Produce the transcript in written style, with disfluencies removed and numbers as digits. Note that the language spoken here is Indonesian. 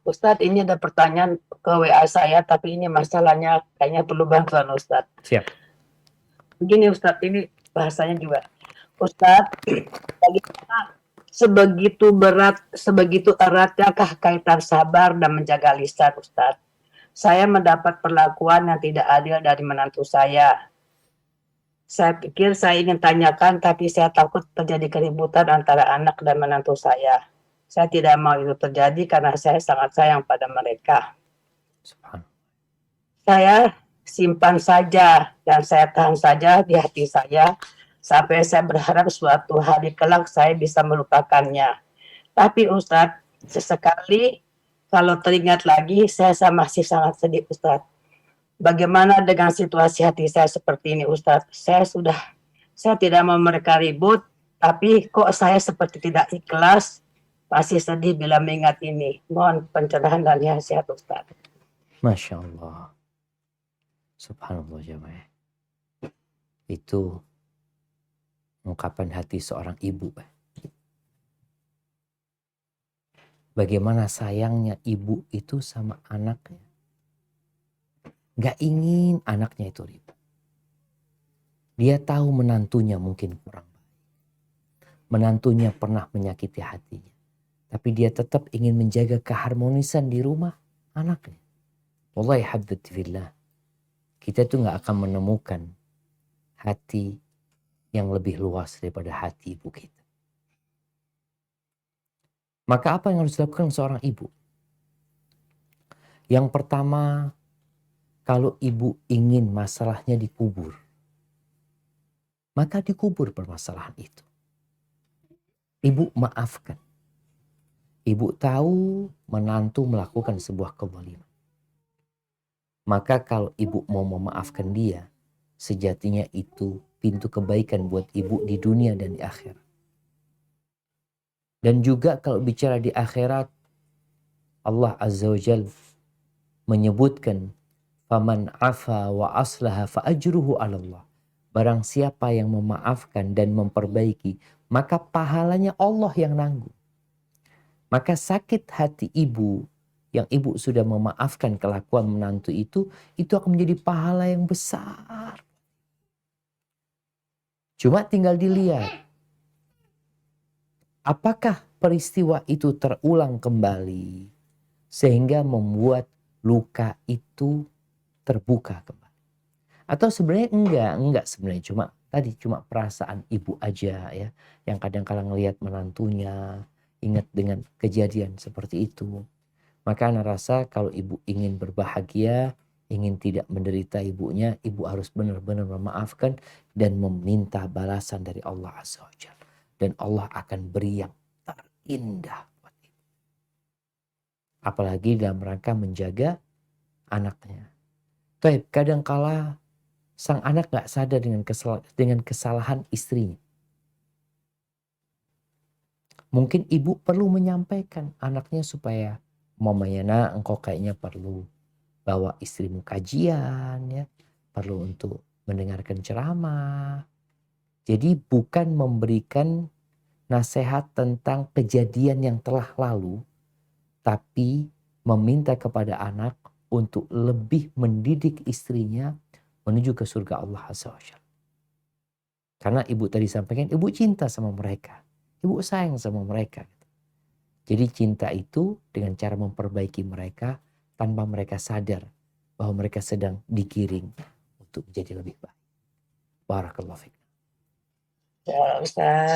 Ustadz, ini ada pertanyaan ke WA saya, tapi ini masalahnya kayaknya perlu bantuan Ustadz. Siap. Begini Ustadz, ini bahasanya juga. Ustadz, bagaimana sebegitu eratkah kaitan sabar dan menjaga lisan Ustadz? Saya mendapat perlakuan yang tidak adil dari menantu saya. Saya pikir saya ingin tanyakan, tapi saya takut terjadi keributan antara anak dan menantu saya. Saya tidak mau itu terjadi karena saya sangat sayang pada mereka. Subhanallah. Saya simpan saja dan saya tahan saja di hati saya sampai saya berharap suatu hari kelak saya bisa melupakannya. Tapi Ustadz, sesekali kalau teringat lagi saya masih sangat sedih Ustadz. Bagaimana dengan situasi hati saya seperti ini Ustadz? Saya tidak mau mereka ribut, tapi kok saya seperti tidak ikhlas, masih sedih bila mengingat ini. Mohon pencerahan dan nasihat Ustadz. Masya Allah. Subhanallah jamaah. Itu ungkapan hati seorang ibu. Bagaimana sayangnya ibu itu sama anaknya. Gak ingin anaknya itu ribut. Dia tahu menantunya mungkin kurang baik. Menantunya pernah menyakiti hatinya. Tapi dia tetap ingin menjaga keharmonisan di rumah anaknya. Wallahi habbati fillah. Kita tuh gak akan menemukan hati yang lebih luas daripada hati ibu kita. Maka apa yang harus dilakukan seorang ibu? Yang pertama, kalau ibu ingin masalahnya dikubur, maka dikubur permasalahan itu. Ibu maafkan. Ibu tahu menantu melakukan sebuah kezaliman. Maka kalau ibu mau memaafkan dia, sejatinya itu pintu kebaikan buat ibu di dunia dan di akhirat. Dan juga kalau bicara di akhirat, Allah Azza wa Jalla menyebutkan, faman afa wa aslaha fa ajruhu 'ala Allah. Barang siapa yang memaafkan dan memperbaiki, maka pahalanya Allah yang nanggung. Maka sakit hati ibu yang ibu sudah memaafkan kelakuan menantu itu akan menjadi pahala yang besar. Cuma tinggal dilihat, apakah peristiwa itu terulang kembali sehingga membuat luka itu terbuka kembali. Atau sebenarnya enggak sebenarnya cuma perasaan ibu aja ya, yang kadang-kala ngelihat menantunya, ingat dengan kejadian seperti itu. Maka ana rasa kalau ibu ingin berbahagia, ingin tidak menderita ibunya, ibu harus benar-benar memaafkan dan meminta balasan dari Allah Azza wa Jalla. Dan Allah akan beri yang terindah buat ibu. Apalagi dalam rangka menjaga anaknya. Baik, kadangkala sang anak gak sadar dengan kesalahan istrinya. Mungkin ibu perlu menyampaikan anaknya supaya, mamanya nak, engkau kayaknya perlu bawa istrimu kajian ya, perlu untuk mendengarkan ceramah. Jadi bukan memberikan nasihat tentang kejadian yang telah lalu, tapi meminta kepada anak untuk lebih mendidik istrinya menuju ke surga Allah Azza wa Jalla. Karena ibu tadi sampaikan, ibu cinta sama mereka. Ibu sayang sama mereka. Jadi cinta itu dengan cara memperbaiki mereka tanpa mereka sadar bahwa mereka sedang digiring untuk menjadi lebih baik. Barakallahu fiik. Ya Ustadz.